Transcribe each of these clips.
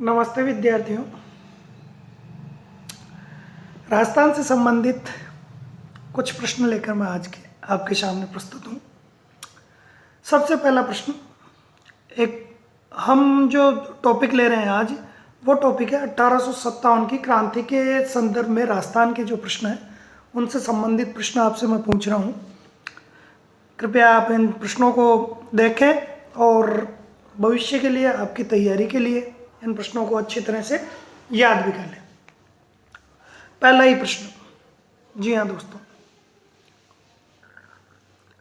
नमस्ते विद्यार्थियों। राजस्थान से संबंधित कुछ प्रश्न लेकर मैं आज के आपके सामने प्रस्तुत हूँ। सबसे पहला प्रश्न, हम जो टॉपिक ले रहे हैं आज, वो टॉपिक है 1857 की क्रांति के संदर्भ में राजस्थान के जो प्रश्न हैं उनसे संबंधित प्रश्न आपसे मैं पूछ रहा हूँ। कृपया आप इन प्रश्नों को देखें और भविष्य के लिए, आपकी तैयारी के लिए इन प्रश्नों को अच्छी तरह से याद भी कर लें। पहला ही प्रश्न, जी हाँ दोस्तों,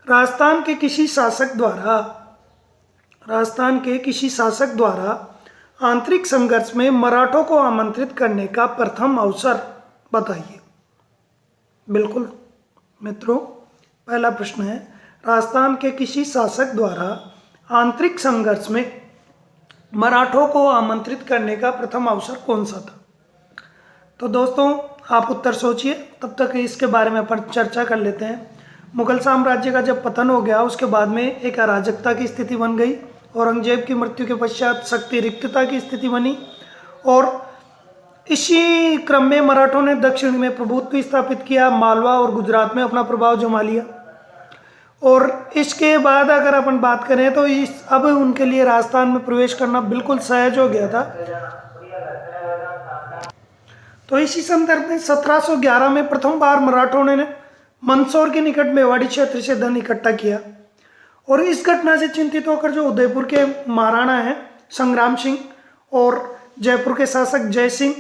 राजस्थान के किसी शासक द्वारा आंतरिक संघर्ष में मराठों को आमंत्रित करने का प्रथम अवसर बताइए। बिल्कुल मित्रों, पहला प्रश्न है, राजस्थान के किसी शासक द्वारा आंतरिक संघर्ष में मराठों को आमंत्रित करने का प्रथम अवसर कौन सा था? तो दोस्तों आप उत्तर सोचिए, तब तक इसके बारे में अपन चर्चा कर लेते हैं। मुगल साम्राज्य का जब पतन हो गया, उसके बाद में एक अराजकता की स्थिति बन गई। औरंगजेब की मृत्यु के पश्चात शक्ति रिक्तता की स्थिति बनी और इसी क्रम में मराठों ने दक्षिण में प्रभुत्व स्थापित किया, मालवा और गुजरात में अपना प्रभाव जमा लिया। और इसके बाद अगर अपन बात करें तो अब उनके लिए राजस्थान में प्रवेश करना बिल्कुल सहज हो गया था। तो इसी संदर्भ में 1711 में प्रथम बार मराठों ने मंदसौर के निकट मेवाड़ी क्षेत्र से धन इकट्ठा किया और इस घटना से चिंतित होकर जो उदयपुर के महाराणा हैं संग्राम सिंह और जयपुर के शासक जय सिंह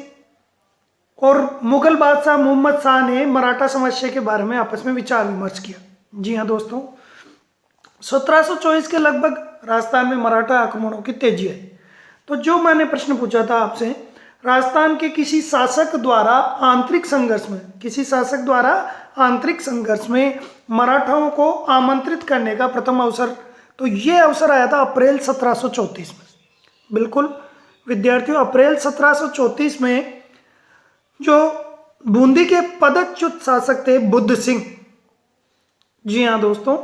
और मुगल बादशाह मोहम्मद शाह ने मराठा समस्या के बारे में आपस में विचार विमर्श किया। जी हाँ दोस्तों, 1724 के लगभग राजस्थान में मराठा आक्रमणों की तेजी आई। तो जो मैंने प्रश्न पूछा था आपसे, राजस्थान के किसी शासक द्वारा आंतरिक संघर्ष में मराठाओं को आमंत्रित करने का प्रथम अवसर, तो ये अवसर आया था अप्रैल 1734 में। बिल्कुल विद्यार्थियों, अप्रैल 1734 में जो बूंदी के पदच्युत शासक थे बुद्ध सिंह, जी हाँ दोस्तों,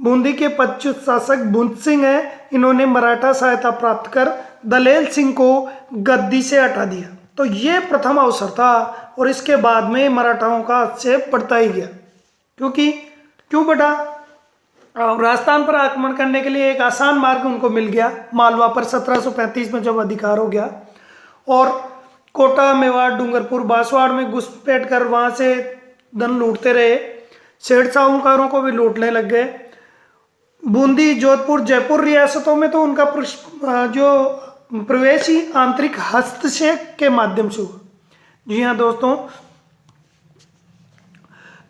बूंदी के पदच्युत शासक बुद्ध सिंह हैं, इन्होंने मराठा सहायता प्राप्त कर दलेल सिंह को गद्दी से हटा दिया। तो ये प्रथम अवसर था और इसके बाद में मराठाओं का आक्षेप बढ़ता ही गया। क्यों बढ़ा? राजस्थान पर आक्रमण करने के लिए एक आसान मार्ग उनको मिल गया। मालवा पर 1735 में जब अधिकार हो गया और कोटा, मेवाड़, डूंगरपुर, बांसवाड़ में घुसपैठ कर वहाँ से धन लूटते रहे। सेठ साहूकारों को भी लूटने लग गए। बूंदी, जोधपुर, जयपुर रियासतों में तो उनका जो प्रवेश ही आंतरिक हस्तक्षेप के माध्यम से हुआ। जी हाँ दोस्तों,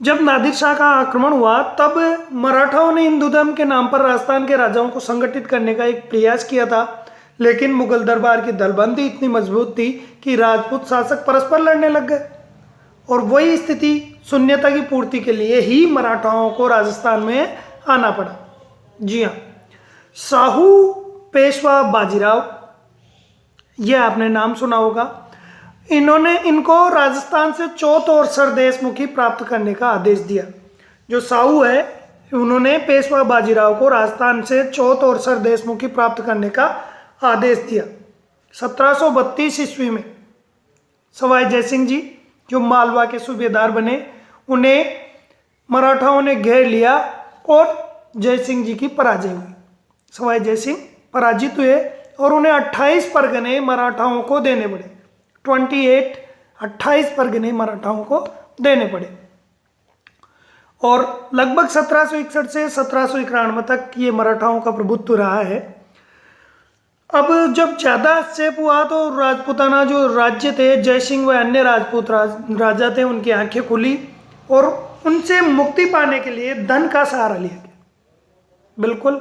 जब नादिर शाह का आक्रमण हुआ तब मराठाओं ने हिंदू धर्म के नाम पर राजस्थान के राजाओं को संगठित करने का एक प्रयास किया था, लेकिन मुगल दरबार की दलबंदी इतनी मजबूत थी कि राजपूत शासक परस्पर लड़ने लग गए और वही स्थिति शून्यता की पूर्ति के लिए ही मराठाओं को राजस्थान में आना पड़ा। जी हाँ, साहू पेशवा बाजीराव, यह आपने नाम सुना होगा। इनको राजस्थान से चौथ और सरदेशमुखी प्राप्त करने का आदेश दिया। जो साहू है, उन्होंने पेशवा बाजीराव को राजस्थान से चौथ और सरदेशमुखी प्राप्त करने का आदेश दिया। 1732 ईस्वी में सवाई जयसिंह जी, जो मालवा के सूबेदार बने, उन्हें मराठाओं ने घेर लिया और जयसिंह जी की पराजय हुई। सवाई जयसिंह पराजित हुए और उन्हें 28 परगने मराठाओं को देने पड़े। 28 परगने मराठाओं को देने पड़े और लगभग 1761 से 1791 तक ये मराठाओं का प्रभुत्व रहा है। अब जब ज़्यादा आक्षेप हुआ तो राजपूताना जो राज्य थे, जयसिंह व अन्य राजपूत राजा थे, उनकी आंखें खुली और उनसे मुक्ति पाने के लिए धन का सहारा लिया गया। बिल्कुल,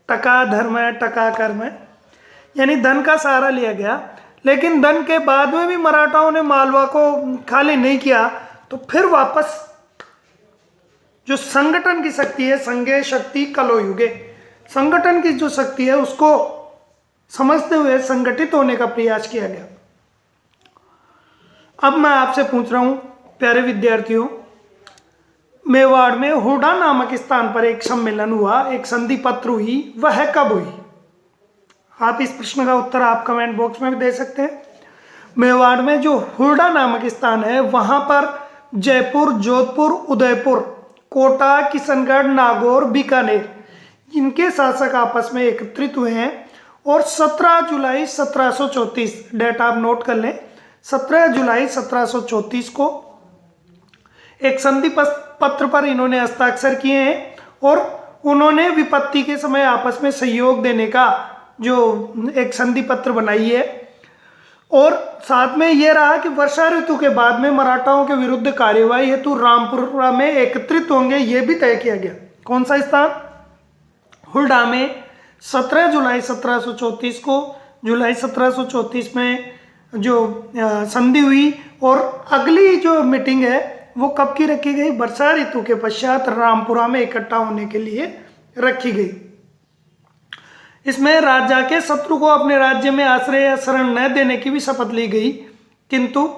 टका धर्म है, टका कर्म है, यानी धन का सहारा लिया गया। लेकिन धन के बाद में भी मराठाओं ने मालवा को खाली नहीं किया, तो फिर वापस जो संगठन की शक्ति है, संघे शक्ति कलो युगे, संगठन की जो शक्ति है उसको समझते हुए संगठित होने का प्रयास किया गया। अब मैं आपसे पूछ रहा हूं प्यारे विद्यार्थियों, मेवाड़ में हुडा नामक स्थान पर एक सम्मेलन हुआ, एक संधि पत्र हुई, वह कब हुई? आप इस प्रश्न का उत्तर आप कमेंट बॉक्स में भी दे सकते हैं। मेवाड़ में जो हुरडा नामक स्थान है वहां पर जयपुर, जोधपुर, उदयपुर, कोटा, किशनगढ़, नागौर, बीकानेर इनके शासक आपस में एकत्रित हुए हैं और 17 जुलाई 1734, डेट आप नोट कर लें, 17 जुलाई 1734 को एक संधि पत्र पर इन्होंने हस्ताक्षर किए हैं और उन्होंने विपत्ति के समय आपस में सहयोग देने का जो एक संधि पत्र बनाई है। और साथ में यह रहा कि वर्षा ऋतु के बाद में मराठाओं के विरुद्ध कार्यवाही हेतु रामपुरा में एकत्रित होंगे, यह भी तय किया गया। कौन सा स्थान? हुरडा में 17 जुलाई 1734 को, जुलाई 1734 में जो संधि हुई और अगली जो मीटिंग है वो कब की रखी गई? वर्षा ऋतु के पश्चात रामपुरा में इकट्ठा होने के लिए रखी गई। इसमें राजा के शत्रु को अपने राज्य में आश्रय या शरण न देने की भी शपथ ली गई, किंतु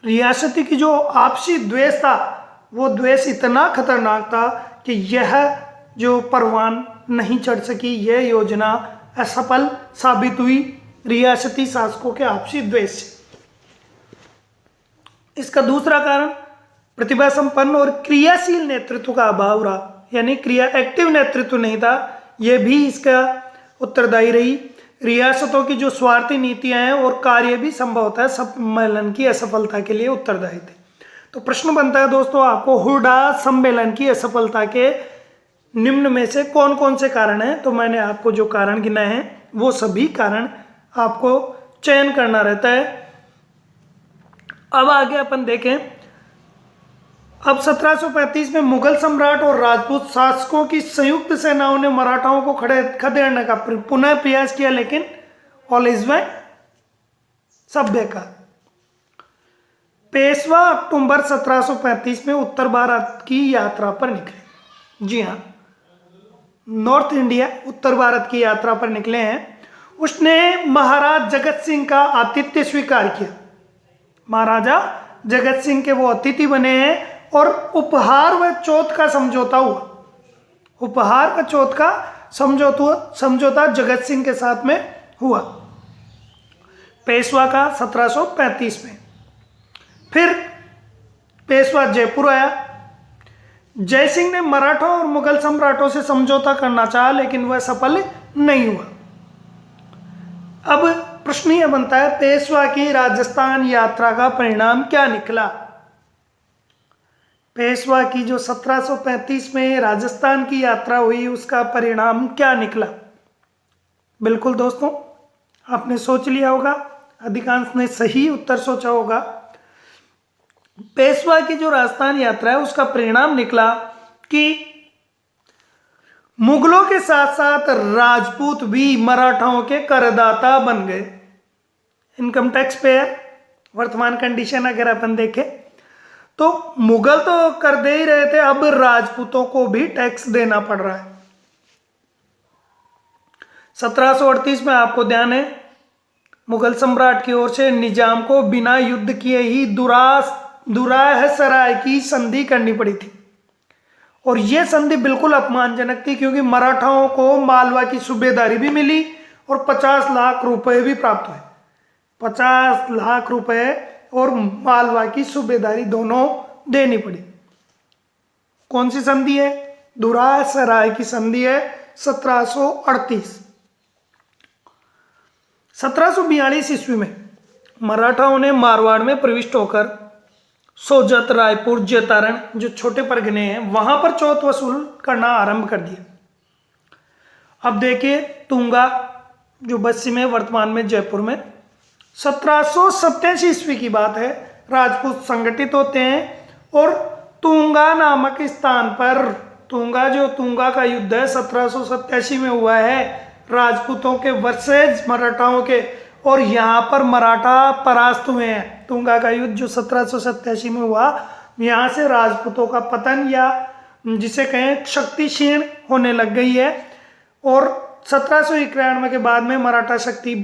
रियासती की जो आपसी द्वेष था वो द्वेष इतना खतरनाक था कि यह जो परवान नहीं चढ़ सकी, यह योजना असफल साबित हुई रियासती शासकों के आपसी द्वेष से। इसका दूसरा कारण प्रतिभा संपन्न और क्रियाशील नेतृत्व का अभाव रहा, यानी एक्टिव नेतृत्व नहीं था, यह भी इसका उत्तरदायी रही। रियासतों की जो स्वार्थी नीतियां हैं और कार्य भी संभवतः सम्मेलन की असफलता के लिए उत्तरदायी थे। तो प्रश्न बनता है दोस्तों, आपको हुरडा सम्मेलन की असफलता के निम्न में से कौन कौन से कारण हैं? तो मैंने आपको जो कारण गिनाए हैं वो सभी कारण आपको चयन करना रहता है। अब आगे अपन देखें, अब 1735 में मुगल सम्राट और राजपूत शासकों की संयुक्त सेनाओं ने मराठाओं को खदेड़ने का पुनः प्रयास किया, लेकिन ऑल इज वेल, सब बेकार। पेशवा अक्टूबर 1735 में उत्तर भारत की यात्रा पर निकले। जी हाँ, नॉर्थ इंडिया, उत्तर भारत की यात्रा पर निकले हैं। उसने महाराज जगत सिंह का आतिथ्य स्वीकार किया। महाराजा जगत सिंह के वो अतिथि बने हैं और उपहार व चौथ का समझौता हुआ। उपहार व चौथ का समझौता जगत सिंह के साथ में हुआ पेशवा का 1735 में। फिर पेशवा जयपुर आया। जयसिंह ने मराठों और मुगल सम्राटों से समझौता करना चाहा, लेकिन वह सफल नहीं हुआ। अब प्रश्न यह बनता है, पेशवा की राजस्थान यात्रा का परिणाम क्या निकला? पेशवा की जो 1735 में राजस्थान की यात्रा हुई उसका परिणाम क्या निकला? बिल्कुल दोस्तों, आपने सोच लिया होगा, अधिकांश ने सही उत्तर सोचा होगा। पेशवा की जो राजस्थान यात्रा है उसका परिणाम निकला कि मुगलों के साथ साथ राजपूत भी मराठाओं के करदाता बन गए। इनकम टैक्स पेयर, वर्तमान कंडीशन अगर अपन देखें तो मुगल तो कर दे ही रहे थे, अब राजपूतों को भी टैक्स देना पड़ रहा है। 1738 में आपको ध्यान है, मुगल सम्राट की ओर से निजाम को बिना युद्ध किए ही दुराह सराय की संधि करनी पड़ी थी। और यह संधि बिल्कुल अपमानजनक थी, क्योंकि मराठाओं को मालवा की सूबेदारी भी मिली और 50 लाख रुपए भी प्राप्त हुए। 50 लाख रुपए और मालवा की सूबेदारी दोनों देनी पड़ी। कौन सी संधि है? दुराह सराय की संधि है 1738। 1742 ईस्वी में मराठाओं ने मारवाड़ में प्रविष्ट होकर सोजत, रायपुर, जैतारण जो छोटे परगने हैं वहां पर चौथ वसूल करना आरंभ कर दिया। अब देखिए, तुंगा जो पश्चिम में वर्तमान में जयपुर में 1787 ईस्वी की बात है, राजपूत संगठित होते हैं और तुंगा नामक स्थान पर, तुंगा का युद्ध है 1787 में हुआ है राजपूतों के वर्सेज मराठाओं के, और यहाँ पर मराठा परास्त हुए हैं। तुंगा का युद्ध जो 1787 में हुआ, यहाँ से राजपूतों का पतन या जिसे कहें शक्ति क्षीण होने लग गई है। और 1791 के बाद में मराठा शक्ति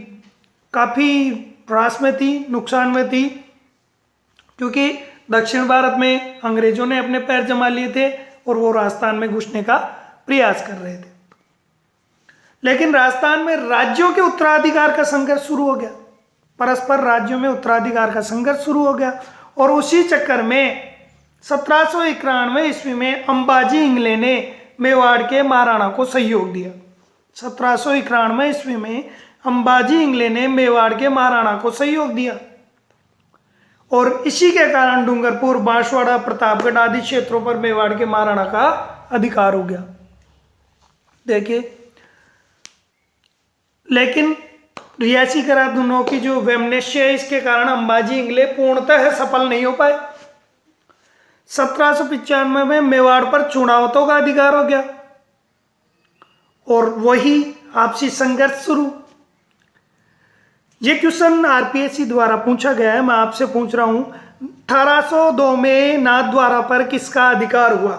काफ़ी ह्रास में थी, नुकसान में थी, क्योंकि दक्षिण भारत में अंग्रेजों ने अपने पैर जमा लिए थे और वो राजस्थान में घुसने का प्रयास कर रहे थे। लेकिन राजस्थान में राज्यों के उत्तराधिकार का संघर्ष शुरू हो गया, परस्पर राज्यों में उत्तराधिकार का संघर्ष शुरू हो गया। और उसी चक्कर में 1791 ईस्वी में अंबाजी इंगले ने मेवाड़ के महाराणा को सहयोग दिया। 1791 ईस्वी में अंबाजी इंगले ने मेवाड़ के महाराणा को सहयोग दिया और इसी के कारण डूंगरपुर, बांसवाड़ा, प्रतापगढ़ आदि क्षेत्रों पर मेवाड़ के महाराणा का अधिकार हो गया। देखिए, लेकिन रियासी कराधानों की जो वैमनस्य है, इसके कारण अंबाजी इंगले पूर्णतः सफल नहीं हो पाए। 1795 में मेवाड़ पर चुनावतों का अधिकार हो गया और वही आपसी संघर्ष शुरू। ये क्वेश्चन आरपीएससी द्वारा पूछा गया है, मैं आपसे पूछ रहा हूं, 1802 में नाथद्वारा पर किसका अधिकार हुआ?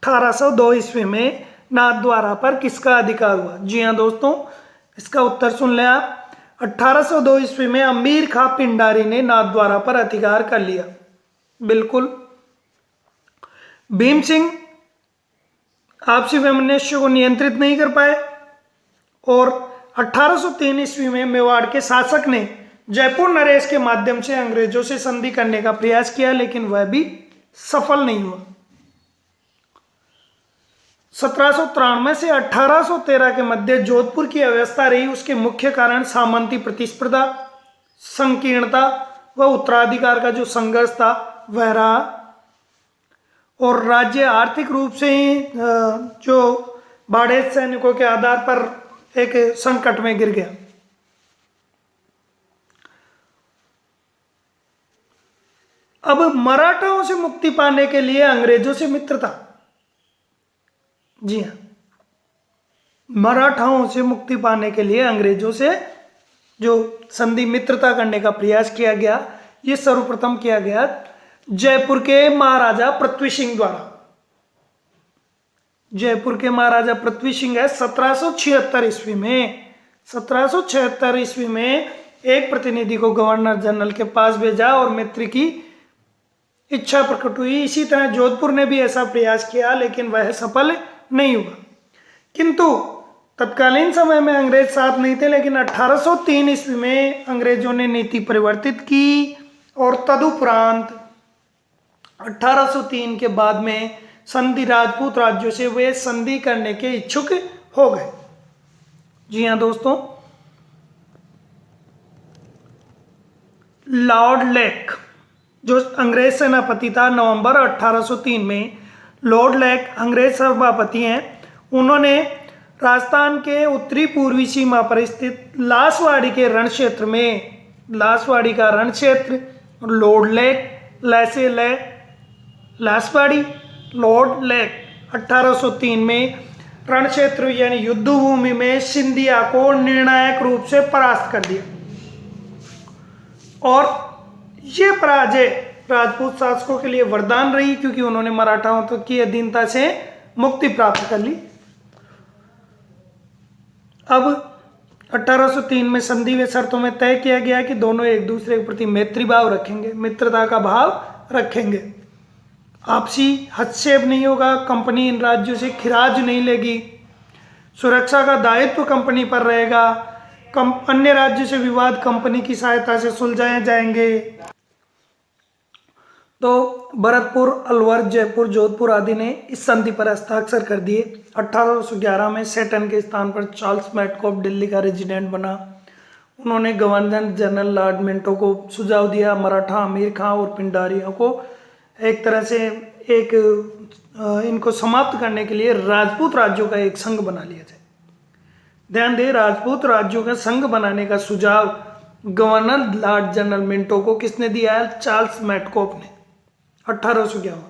1802 ईस्वी में नाथद्वारा पर किसका अधिकार हुआ? जी हाँ दोस्तों, इसका उत्तर सुन लें आप। 1802 ईस्वी में अमीर खां पिंडारी ने नाथद्वारा पर अधिकार कर लिया। बिल्कुल। भीम सिंह आपसी वैमनस्य को नियंत्रित नहीं कर पाए और 1803 ईस्वी में मेवाड़ के शासक ने जयपुर नरेश के माध्यम से अंग्रेजों से संधि करने का प्रयास किया, लेकिन वह भी सफल नहीं हुआ। 1793 से 1813 के मध्य जोधपुर की अव्यवस्था रही, उसके मुख्य कारण सामंती प्रतिस्पर्धा, संकीर्णता व उत्तराधिकार का जो संघर्ष था वह रहा और राज्य आर्थिक रूप से ही जो बाड़े सैनिकों के आधार पर एक संकट में गिर गया। अब मराठाओं से मुक्ति पाने के लिए अंग्रेजों से मित्रता, जी हाँ, मराठाओं से मुक्ति पाने के लिए अंग्रेजों से जो संधि मित्रता करने का प्रयास किया गया, ये सर्वप्रथम किया गया जयपुर के महाराजा पृथ्वी सिंह द्वारा। जयपुर के महाराजा पृथ्वी सिंह है 1776 ईस्वी में। 1776 ईस्वी में एक प्रतिनिधि को गवर्नर जनरल के पास भेजा और मैत्री की इच्छा प्रकट हुई। इसी तरह जोधपुर ने भी ऐसा प्रयास किया, लेकिन वह सफल नहीं हुआ। किंतु तत्कालीन समय में अंग्रेज साथ नहीं थे, लेकिन 1803 ईस्वी में अंग्रेजों ने नीति परिवर्तित की और तदुपरांत 1803 के बाद में संधि राजपूत राज्यों से वे संधि करने के इच्छुक हो गए। जी हाँ दोस्तों, लॉर्ड लेक जो अंग्रेज सेनापति था, नवंबर 1803 में लॉर्ड लेक अंग्रेज सभापति हैं। उन्होंने राजस्थान के उत्तरी पूर्वी सीमा पर स्थित लासवाड़ी के रण क्षेत्र में, लासवाड़ी का रण क्षेत्र, लॉर्ड लेक, लैसे ले, लासवाड़ी, लॉर्ड लेक, 1803 में रण क्षेत्र यानी युद्ध भूमि में सिंधिया को निर्णायक रूप से परास्त कर दिया और ये पराजय राजपूत शासकों के लिए वरदान रही, क्योंकि उन्होंने मराठाओं की अधीनता से मुक्ति प्राप्त कर ली। अब 1803 में संधि व शर्तों में तय किया गया कि दोनों एक दूसरे के प्रति मैत्री भाव रखेंगे, मित्रता का भाव रखेंगे, आपसी हस्तक्षेप नहीं होगा, कंपनी इन राज्यों से खिराज नहीं लेगी, सुरक्षा का दायित्व कंपनी पर रहेगा, अन्य राज्यों से विवाद कंपनी की सहायता से सुलझाए जाएंगे। तो भरतपुर, अलवर, जयपुर, जोधपुर आदि ने इस संधि पर हस्ताक्षर कर दिए। 1811 में सेटन के स्थान पर चार्ल्स मैटकॉफ दिल्ली का रेजिडेंट बना। उन्होंने गवर्नर जनरल लॉर्ड मिंटो को सुझाव दिया मराठा, अमीर खां और पिंडारियों को एक तरह से इनको समाप्त करने के लिए राजपूत राज्यों का एक संघ बना लिया जाए। ध्यान दें, राजपूत राज्यों का संघ बनाने का सुझाव गवर्नर लॉर्ड जनरल मिंटो को किसने दिया है? चार्ल्स मैटकॉफ ने 1811।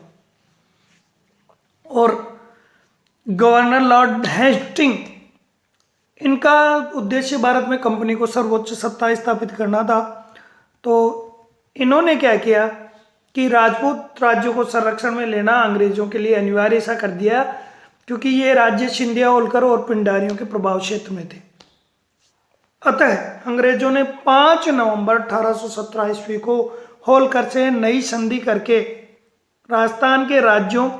और गवर्नर लॉर्ड हेस्टिंग, इनका उद्देश्य भारत में कंपनी को सर्वोच्च सत्ता स्थापित करना था। तो इन्होंने क्या किया कि राजपूत राज्यों को संरक्षण में लेना अंग्रेजों के लिए अनिवार्य ऐसा कर दिया, क्योंकि ये राज्य सिंधिया, होलकर और पिंडारियों के प्रभाव क्षेत्र में थे। अतः अंग्रेजों ने 5 नवंबर 1817 ईस्वी को होलकर से नई संधि करके राजस्थान के राज्यों,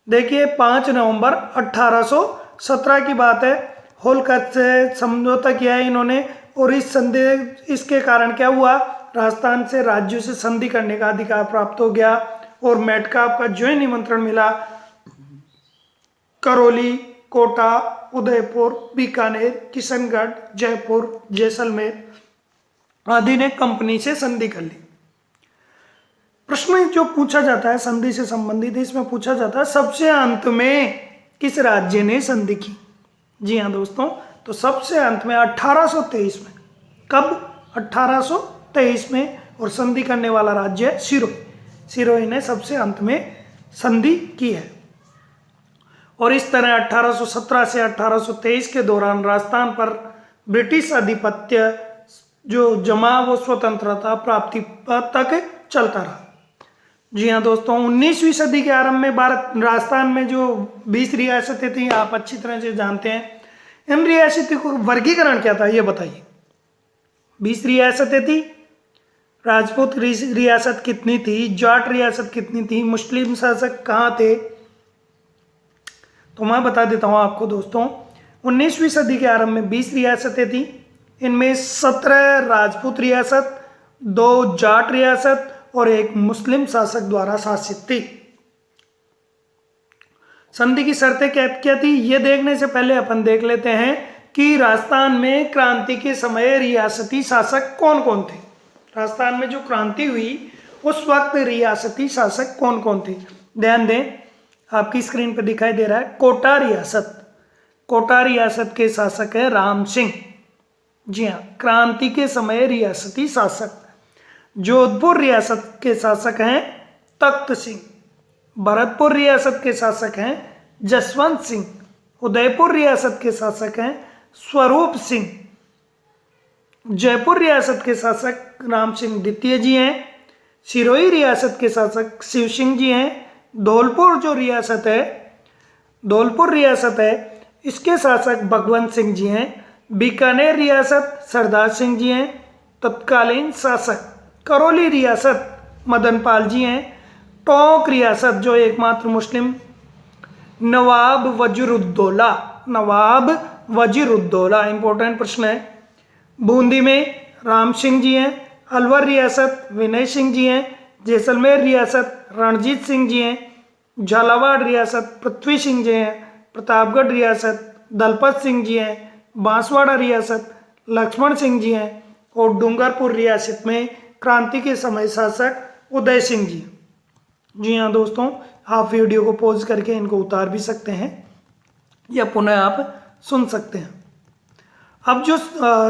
देखिए 5 नवंबर 1817 की बात है, होलकर से समझौता किया है इन्होंने। और इसके कारण क्या हुआ, राजस्थान से राज्यों से संधि करने का अधिकार प्राप्त हो गया और मेटकाप का जो ही निमंत्रण मिला, करौली, कोटा, उदयपुर, बीकानेर, किशनगढ़, जयपुर, जैसलमेर आदि ने कंपनी से संधि कर ली। प्रश्न जो पूछा जाता है संधि से संबंधित, इसमें पूछा जाता है सबसे अंत में किस राज्य ने संधि की। जी हाँ दोस्तों, तो सबसे अंत में 1823 में। कब? 1823 में। और संधि करने वाला राज्य है सिरोही। सिरोही ने सबसे अंत में संधि की है। और इस तरह 1817 से 1823 के दौरान राजस्थान पर ब्रिटिश आधिपत्य जो जमा वो स्वतंत्रता प्राप्ति तक चलता रहा। जी हाँ दोस्तों, 19वीं सदी के आरंभ में राजस्थान में जो 20 रियासतें थी, आप अच्छी तरह से जानते हैं। इन रियासतों को वर्गीकरण क्या था ये बताइए। 20 रियासतें थी। राजपूत रियासत कितनी थी, जाट रियासत कितनी थी, मुस्लिम शासक कहाँ थे, तो मैं बता देता हूँ आपको दोस्तों। 19वीं सदी के आरंभ में 20 रियासतें थी। इनमें 17 राजपूत रियासत, 2 जाट रियासत और 1 मुस्लिम शासक द्वारा शासित थी। संधि की शर्तें क्या थी ये देखने से पहले अपन देख लेते हैं कि राजस्थान में क्रांति के समय रियासती शासक कौन कौन थे। राजस्थान में जो क्रांति हुई उस वक्त रियासती शासक कौन कौन थे। ध्यान दें, आपकी स्क्रीन पर दिखाई दे रहा है कोटा रियासत। कोटा रियासत के शासक है राम सिंह। जी हाँ, क्रांति के समय रियासती शासक। जोधपुर रियासत के शासक हैं तख्त सिंह। भरतपुर रियासत के शासक हैं जसवंत सिंह। उदयपुर रियासत के शासक हैं स्वरूप सिंह। जयपुर रियासत के शासक राम सिंह द्वितीय जी हैं। सिरोही रियासत के शासक शिव सिंह जी हैं। धौलपुर रियासत है इसके शासक भगवंत सिंह जी हैं। बीकानेर रियासत सरदार सिंह जी हैं तत्कालीन शासक। करौली रियासत मदनपाल जी हैं। टोंक रियासत जो एकमात्र मुस्लिम नवाब वजीरुद्दौला इंपॉर्टेंट प्रश्न है। बूंदी में राम सिंह जी हैं। अलवर रियासत विनय सिंह जी हैं। जैसलमेर रियासत रणजीत सिंह जी हैं। झालावाड़ रियासत पृथ्वी सिंह जी हैं। प्रतापगढ़ रियासत दलपत सिंह जी हैं। बांसवाड़ा रियासत लक्ष्मण सिंह जी हैं। और डूंगरपुर रियासत में क्रांति के समय शासक उदय सिंह जी। जी हाँ दोस्तों, आप वीडियो को पॉज करके इनको उतार भी सकते हैं या पुनः आप सुन सकते हैं। अब जो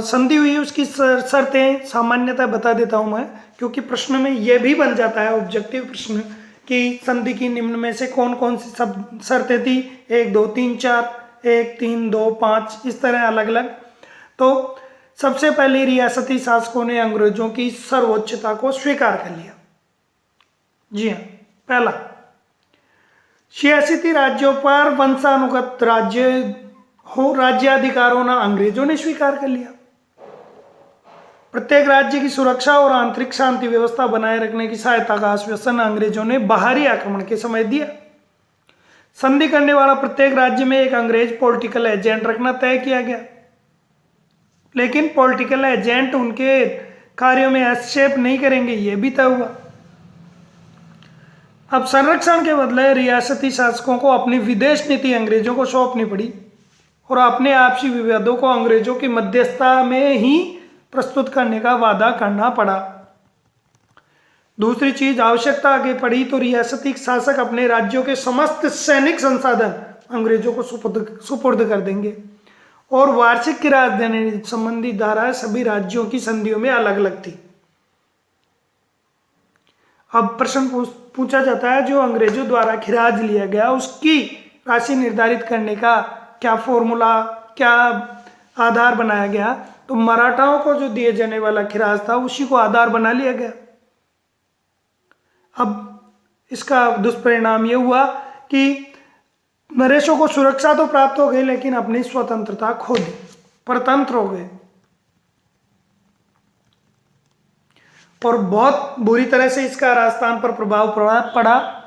संधि हुई उसकी शर्तें सामान्यतः बता देता हूं मैं, क्योंकि प्रश्न में यह भी बन जाता है ऑब्जेक्टिव प्रश्न कि संधि की निम्न में से कौन कौन सी सब शर्तें थी। 1 2 3 4, 1 3 2 5 इस तरह अलग अलग। तो सबसे पहले रियासती शासकों ने अंग्रेजों की सर्वोच्चता को स्वीकार कर लिया। जी हाँ, पहला 86 राज्यों पर वंशानुगत राज्याधिकारों ना अंग्रेजों ने स्वीकार कर लिया। प्रत्येक राज्य की सुरक्षा और आंतरिक शांति व्यवस्था बनाए रखने की सहायता का आश्वासन अंग्रेजों ने बाहरी आक्रमण के समय दिया। संधि करने वाला प्रत्येक राज्य में एक अंग्रेज पॉलिटिकल एजेंट रखना तय किया गया, लेकिन पॉलिटिकल एजेंट उनके कार्यों में हस्तक्षेप नहीं करेंगे, यह भी तय हुआ। अब संरक्षण के बदले रियासती शासकों को अपनी विदेश नीति अंग्रेजों को सौंपनी पड़ी और अपने आपसी विवादों को अंग्रेजों की मध्यस्थता में ही प्रस्तुत करने का वादा करना पड़ा। दूसरी चीज, आवश्यकता आगे पड़ी तो रियासती शासक अपने राज्यों के समस्त सैनिक संसाधन अंग्रेजों को सुपुर्द कर देंगे और वार्षिक किराया देने संबंधी धाराएं सभी राज्यों की संधियों में अलग अलग थी। अब प्रश्न पूछा जाता है जो अंग्रेजों द्वारा खिराज लिया गया उसकी राशि निर्धारित करने का क्या फॉर्मूला, क्या आधार बनाया गया। तो मराठाओं को जो दिए जाने वाला खिराज था उसी को आधार बना लिया गया। अब इसका दुष्परिणाम यह हुआ कि नरेशों को सुरक्षा तो प्राप्त हो गई लेकिन अपनी स्वतंत्रता खो दी, परतंत्र हो गए और बहुत बुरी तरह से इसका राजस्थान पर प्रभाव पड़ा।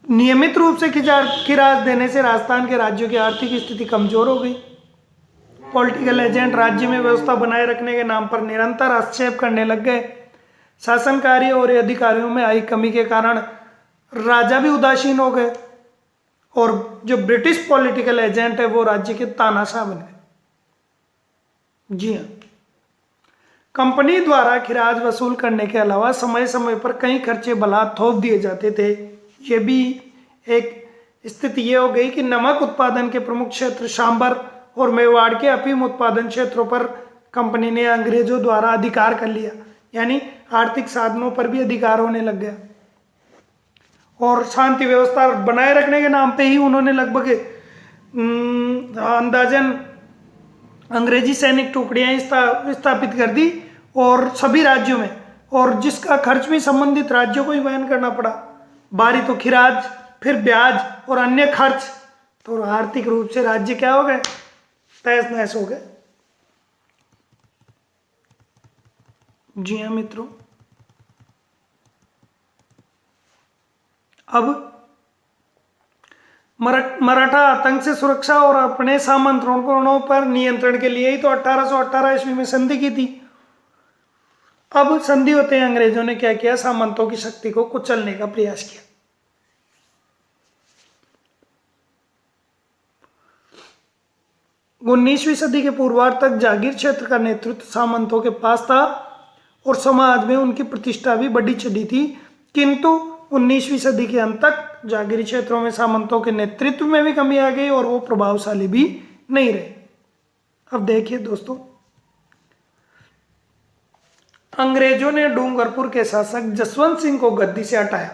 नियमित रूप से किराज देने से राजस्थान के राज्यों की आर्थिक स्थिति कमजोर हो गई पॉलिटिकल एजेंट राज्य में व्यवस्था बनाए रखने के नाम पर निरंतर हस्तक्षेप करने लग गए। शासनकारी और अधिकारियों में आई कमी के कारण राजा भी उदासीन हो गए और जो ब्रिटिश पॉलिटिकल एजेंट है वो राज्य के तानाशाह बन गए। जी हाँ, कंपनी द्वारा खिराज वसूल करने के अलावा समय समय पर कई खर्चे बलात् थोप दिए जाते थे। ये भी एक स्थिति ये हो गई कि नमक उत्पादन के प्रमुख क्षेत्र सांबर और मेवाड़ के अफीम उत्पादन क्षेत्रों पर कंपनी ने अंग्रेजों द्वारा अधिकार कर लिया, यानी आर्थिक साधनों पर भी अधिकार होने लग गया। और शांति व्यवस्था बनाए रखने के नाम पे ही उन्होंने लगभग अंदाजन अंग्रेजी सैनिक टुकड़ियां स्थापित कर दी और सभी राज्यों में, और जिसका खर्च भी संबंधित राज्यों को ही वहन करना पड़ा। बारी तो खिराज, फिर ब्याज और अन्य खर्च, तो आर्थिक रूप से राज्य क्या हो गए, तहस नहस हो गए। जी हाँ मित्रों, अब मराठा आतंक से सुरक्षा और अपने सामंतों पर नियंत्रण के लिए ही तो 1818 ईस्वी में संधि की थी। अब संधि होते हैं अंग्रेजों ने क्या किया, सामंतों की शक्ति को कुचलने का प्रयास किया। उन्नीसवीं सदी के पूर्वार्ध तक जागीर क्षेत्र का नेतृत्व सामंतों के पास था और समाज में उनकी प्रतिष्ठा भी बढ़ी चढ़ी थी, किंतु 19वीं सदी के अंत तक जागीरी क्षेत्रों में सामंतों के नेतृत्व में भी कमी आ गई और वो प्रभावशाली भी नहीं रहे। अब देखिए दोस्तों, अंग्रेजों ने डूंगरपुर के शासक जसवंत सिंह को गद्दी से हटाया।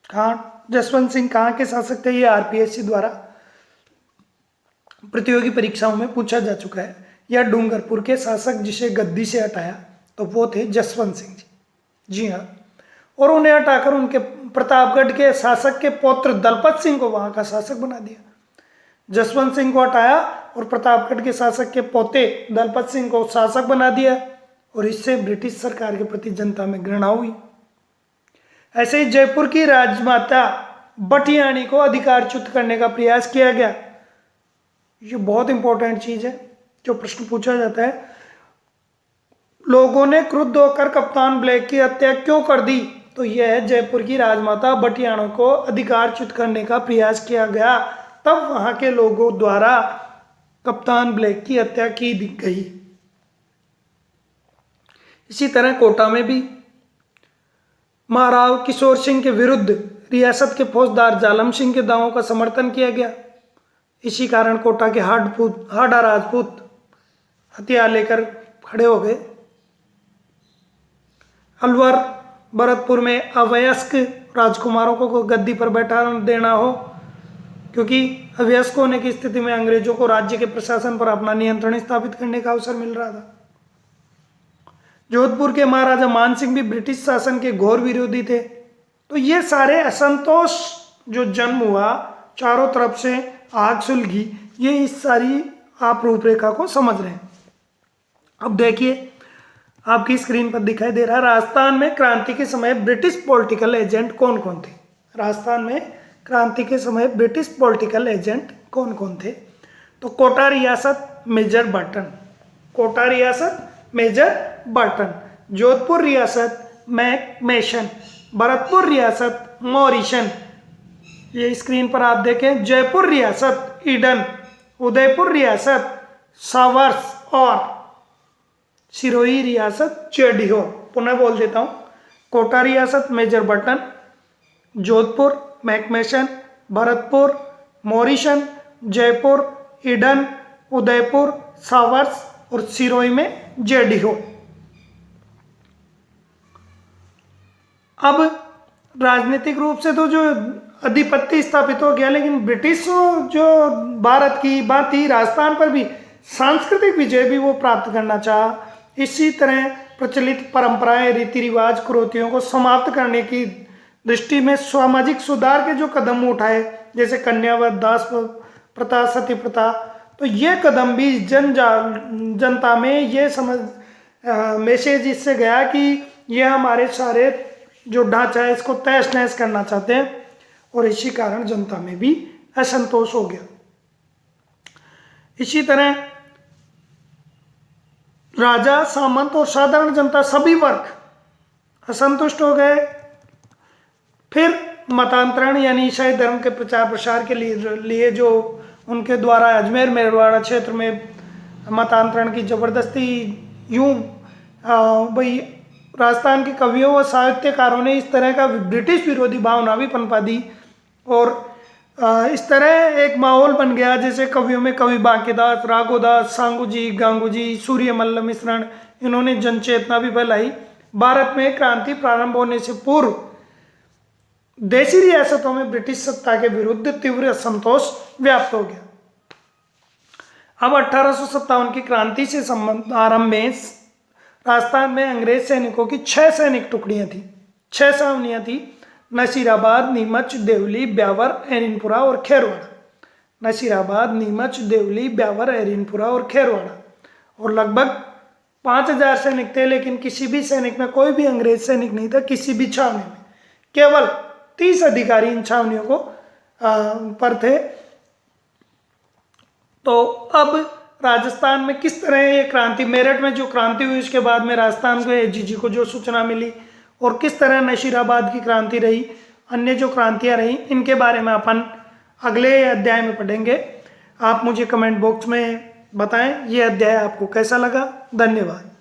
कहाँ जसवंत सिंह कहाँ के शासक थे, ये आरपीएससी द्वारा प्रतियोगी परीक्षाओं में पूछा जा चुका है। या डूंगरपुर के शासक जिसे गद्दी से हटाया तो वो थे जसवंत सिंह जी। जी हाँ, और उन्हें हटाकर उनके प्रतापगढ़ के शासक के पौत्र दलपत सिंह को वहां का शासक बना दिया। जसवंत सिंह को हटाया और प्रतापगढ़ के शासक के पोते दलपत सिंह को शासक बना दिया और इससे ब्रिटिश सरकार के प्रति जनता में घृणा हुई। ऐसे ही जयपुर की राजमाता बटियाणी को अधिकारच्युत करने का प्रयास किया गया। ये बहुत इंपॉर्टेंट चीज है जो प्रश्न पूछा जाता है। लोगों ने क्रुद्ध होकर कप्तान ब्लैक की हत्या क्यों कर दी, तो यह है जयपुर की राजमाता बटियाणा को अधिकारच्युत करने का प्रयास किया गया, तब वहां के लोगों द्वारा कप्तान ब्लैक की हत्या की गई। इसी तरह कोटा में भी महाराव किशोर सिंह के विरुद्ध रियासत के फौजदार जालम सिंह के दावों का समर्थन किया गया। इसी कारण कोटा के हाड़ा राजपूत हथियार लेकर खड़े हो गए। अलवर भरतपुर में अवयस्क राजकुमारों को गद्दी पर बैठा देना हो, क्योंकि अवयस्क होने की स्थिति में अंग्रेजों को राज्य के प्रशासन पर अपना नियंत्रण स्थापित करने का अवसर मिल रहा था। जोधपुर के महाराजा मानसिंह भी ब्रिटिश शासन के घोर विरोधी थे। तो ये सारे असंतोष जो जन्म हुआ, चारों तरफ से आग सुलगी, ये इस सारी आप रूपरेखा को समझ रहे हैं। अब देखिए आपकी स्क्रीन पर दिखाई दे रहा है, राजस्थान में क्रांति के समय ब्रिटिश पॉलिटिकल एजेंट कौन कौन थे। राजस्थान में क्रांति के समय ब्रिटिश पॉलिटिकल एजेंट कौन कौन थे, तो कोटा रियासत मेजर बर्टन, कोटा रियासत मेजर बर्टन, जोधपुर रियासत मैकमेशन, भरतपुर रियासत मॉरिशन, ये स्क्रीन पर आप देखें, जयपुर रियासत ईडन, उदयपुर रियासत सावर्स और सिरोही रियासत चेडिहो। पुनः बोल देता हूँ, कोटा रियासत major Burton, Jodhpur मैकमेशन, Bharatpur मॉरिशन, Jaipur Eden, Udaipur showers और सिरोही में जेडिहो। अब राजनीतिक रूप से तो जो अधिपत्य स्थापित हो गया, लेकिन ब्रिटिश जो भारत की बात थी, राजस्थान पर भी सांस्कृतिक विजय भी वो प्राप्त करना चाहा। इसी तरह प्रचलित परंपराएं, रीति रिवाज, कुरीतियों को समाप्त करने की दृष्टि में सामाजिक सुधार के जो कदम उठाए, जैसे कन्यावध, दास प्रथा, सती प्रथा, तो ये कदम भी जनता में ये समझ मैसेज इससे गया कि ये हमारे सारे जो ढांचा है इसको तहस नहस करना चाहते हैं, और इसी कारण जनता में भी असंतोष हो गया। इसी तरह राजा, सामंत और साधारण जनता सभी वर्ग असंतुष्ट हो गए। फिर मतांतरण यानी ईसाई धर्म के प्रचार प्रसार के लिए जो उनके द्वारा अजमेर मेरवाड़ा क्षेत्र में मतांतरण की जबरदस्ती यूं भाई राजस्थान के कवियों व साहित्यकारों ने इस तरह का ब्रिटिश विरोधी भावना भी पनपा दी और इस तरह एक माहौल बन गया जैसे कवियों में कवि बांकेदास, राघोदास, सांगुजी, गांगुजी, सूर्यमल्ल मिश्रण, इन्होंने जनचेतना भी फैलाई। भारत में क्रांति प्रारंभ होने से पूर्व देशी रियासतों में ब्रिटिश सत्ता के विरुद्ध तीव्र असंतोष व्याप्त हो गया। अब 1857 की क्रांति से संबंध आरंभ में राजस्थान में अंग्रेज सैनिकों की 6 सैनिक टुकड़ियां थी, 6 छावनियां थी। नसीराबाद, नीमच, देवली, ब्यावर, एरिनपुरा और खेरवाड़ा। नसीराबाद, नीमच, देवली, ब्यावर, एरिनपुरा और खेरवाड़ा। और लगभग 5000 सैनिक थे, लेकिन किसी भी सैनिक में कोई भी अंग्रेज सैनिक नहीं था किसी भी छावनी में। केवल 30 अधिकारी इन छावनियों को पर थे। तो अब राजस्थान में किस तरह ये क्रांति, मेरठ में जो क्रांति हुई उसके बाद में राजस्थान को एजीजी को जो सूचना मिली और किस तरह नशीराबाद की क्रांति रही, अन्य जो क्रांतियां रही, इनके बारे में अपन अगले अध्याय में पढ़ेंगे। आप मुझे कमेंट बॉक्स में बताएं ये अध्याय आपको कैसा लगा। धन्यवाद।